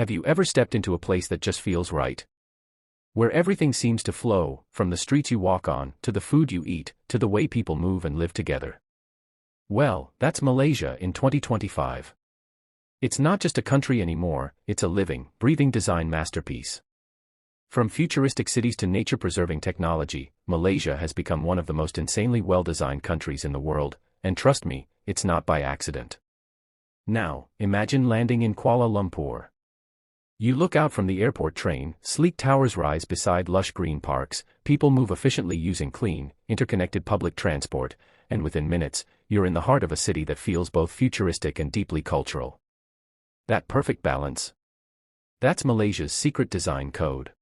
Have you ever stepped into a place that just feels right? Where everything seems to flow, from the streets you walk on, to the food you eat, to the way people move and live together. Well, that's Malaysia in 2025. It's not just a country anymore, it's a living, breathing design masterpiece. From futuristic cities to nature-preserving technology, Malaysia has become one of the most insanely well-designed countries in the world, and trust me, it's not by accident. Now, imagine landing in Kuala Lumpur. You look out from the airport train, sleek towers rise beside lush green parks, people move efficiently using clean, interconnected public transport, and within minutes, you're in the heart of a city that feels both futuristic and deeply cultural. That perfect balance. That's Malaysia's secret design code.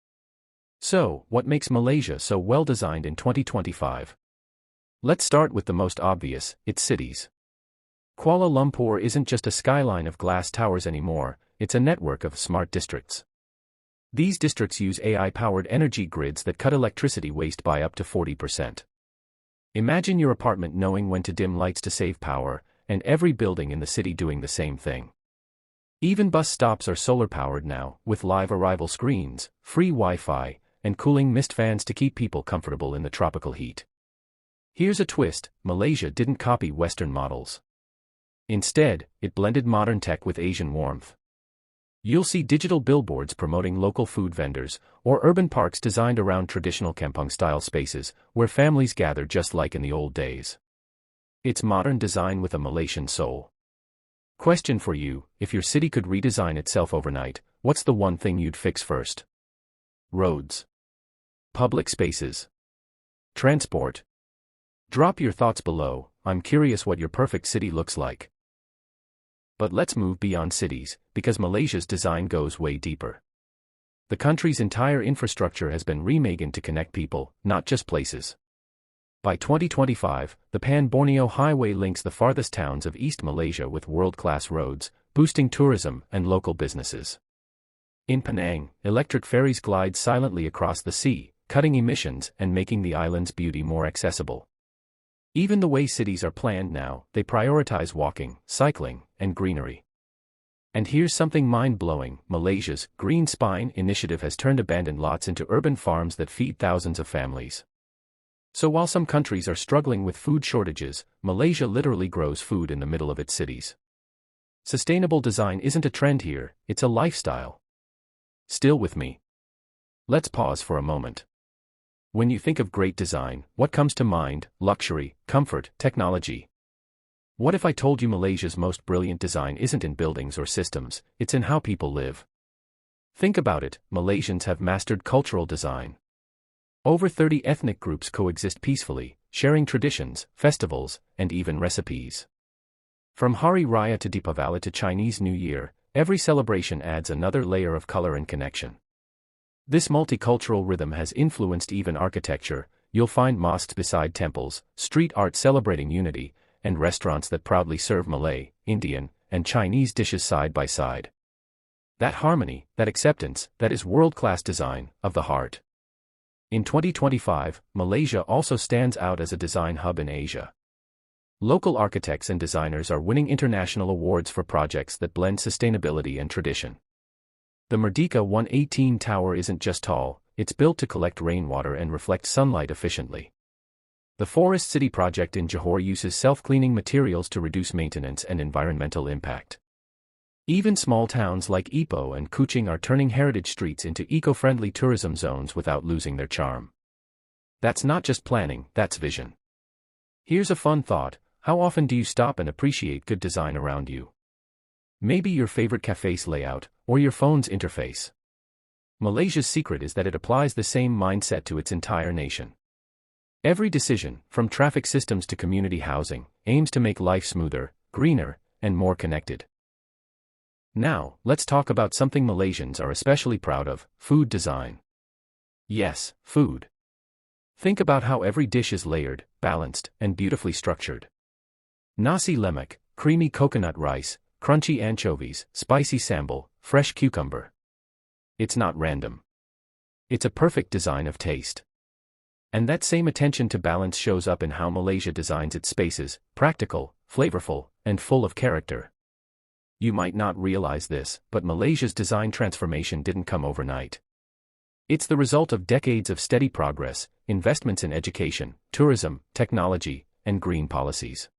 So, what makes Malaysia so well designed in 2025? Let's start with the most obvious, its cities. Kuala Lumpur isn't just a skyline of glass towers anymore, it's a network of smart districts. These districts use AI-powered energy grids that cut electricity waste by up to 40%. Imagine your apartment knowing when to dim lights to save power, and every building in the city doing the same thing. Even bus stops are solar-powered now, with live arrival screens, free Wi-Fi, and cooling mist fans to keep people comfortable in the tropical heat. Here's a twist: Malaysia didn't copy Western models. Instead, it blended modern tech with Asian warmth. You'll see digital billboards promoting local food vendors, or urban parks designed around traditional kampung-style spaces, where families gather just like in the old days. It's modern design with a Malaysian soul. Question for you: if your city could redesign itself overnight, what's the one thing you'd fix first? Roads. Public spaces. Transport. Drop your thoughts below, I'm curious what your perfect city looks like. But let's move beyond cities, because Malaysia's design goes way deeper. The country's entire infrastructure has been remade to connect people, not just places. By 2025, the Pan-Borneo Highway links the farthest towns of East Malaysia with world-class roads, boosting tourism and local businesses. In Penang, electric ferries glide silently across the sea, cutting emissions and making the island's beauty more accessible. Even the way cities are planned now, they prioritize walking, cycling, and greenery. And here's something mind-blowing: Malaysia's Green Spine initiative has turned abandoned lots into urban farms that feed thousands of families. So while some countries are struggling with food shortages, Malaysia literally grows food in the middle of its cities. Sustainable design isn't a trend here, it's a lifestyle. Still with me? Let's pause for a moment. When you think of great design, what comes to mind? Luxury, comfort, technology. What if I told you Malaysia's most brilliant design isn't in buildings or systems, it's in how people live? Think about it: Malaysians have mastered cultural design. Over 30 ethnic groups coexist peacefully, sharing traditions, festivals, and even recipes. From Hari Raya to Deepavali to Chinese New Year, every celebration adds another layer of color and connection. This multicultural rhythm has influenced even architecture. You'll find mosques beside temples, street art celebrating unity, and restaurants that proudly serve Malay, Indian, and Chinese dishes side by side. That harmony, that acceptance, that is world-class design of the heart. In 2025, Malaysia also stands out as a design hub in Asia. Local architects and designers are winning international awards for projects that blend sustainability and tradition. The Merdeka 118 Tower isn't just tall, it's built to collect rainwater and reflect sunlight efficiently. The Forest City project in Johor uses self-cleaning materials to reduce maintenance and environmental impact. Even small towns like Ipoh and Kuching are turning heritage streets into eco-friendly tourism zones without losing their charm. That's not just planning, that's vision. Here's a fun thought: how often do you stop and appreciate good design around you? Maybe your favorite cafe's layout, or your phone's interface. Malaysia's secret is that it applies the same mindset to its entire nation. Every decision, from traffic systems to community housing, aims to make life smoother, greener, and more connected. Now, let's talk about something Malaysians are especially proud of: food design. Yes, food. Think about how every dish is layered, balanced, and beautifully structured. Nasi lemak, creamy coconut rice, crunchy anchovies, spicy sambal, fresh cucumber. It's not random. It's a perfect design of taste. And that same attention to balance shows up in how Malaysia designs its spaces: practical, flavorful, and full of character. You might not realize this, but Malaysia's design transformation didn't come overnight. It's the result of decades of steady progress, investments in education, tourism, technology, and green policies.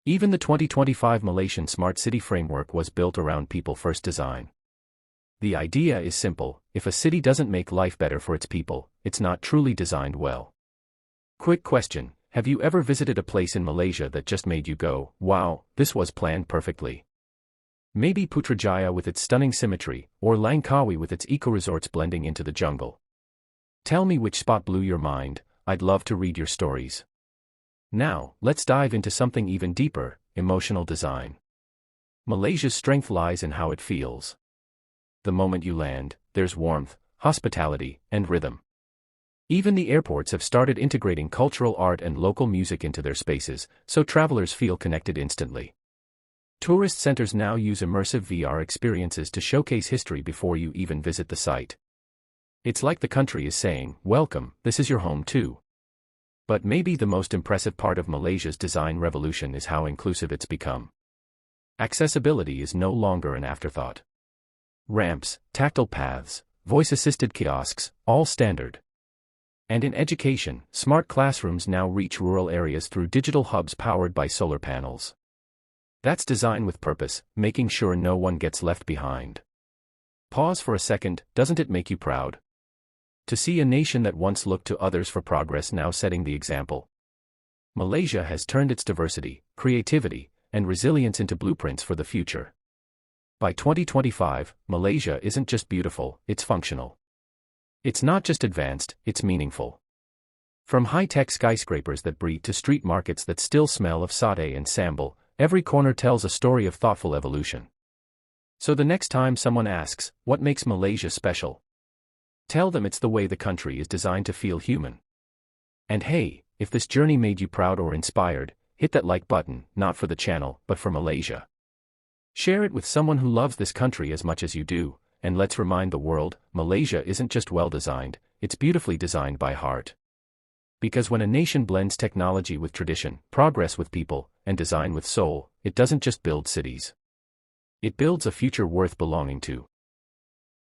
Even the 2025 Malaysian Smart City Framework was built around people-first design. The idea is simple: if a city doesn't make life better for its people, it's not truly designed well. Quick question: have you ever visited a place in Malaysia that just made you go, wow, this was planned perfectly? Maybe Putrajaya with its stunning symmetry, or Langkawi with its eco-resorts blending into the jungle. Tell me which spot blew your mind. I'd love to read your stories. Now, let's dive into something even deeper: emotional design. Malaysia's strength lies in how it feels. The moment you land, there's warmth, hospitality, and rhythm. Even the airports have started integrating cultural art and local music into their spaces, so travelers feel connected instantly. Tourist centers now use immersive VR experiences to showcase history before you even visit the site. It's like the country is saying, welcome, this is your home too. But maybe the most impressive part of Malaysia's design revolution is how inclusive it's become. Accessibility is no longer an afterthought. Ramps, tactile paths, voice-assisted kiosks, all standard. And in education, smart classrooms now reach rural areas through digital hubs powered by solar panels. That's design with purpose, making sure no one gets left behind. Pause for a second: doesn't it make you proud to see a nation that once looked to others for progress now setting the example? Malaysia has turned its diversity, creativity, and resilience into blueprints for the future. By 2025, Malaysia isn't just beautiful, it's functional. It's not just advanced, it's meaningful. From high-tech skyscrapers that breathe to street markets that still smell of satay and sambal, every corner tells a story of thoughtful evolution. So the next time someone asks, what makes Malaysia special? Tell them it's the way the country is designed to feel human. And hey, if this journey made you proud or inspired, hit that like button, not for the channel, but for Malaysia. Share it with someone who loves this country as much as you do, and let's remind the world, Malaysia isn't just well-designed, it's beautifully designed by heart. Because when a nation blends technology with tradition, progress with people, and design with soul, it doesn't just build cities. It builds a future worth belonging to.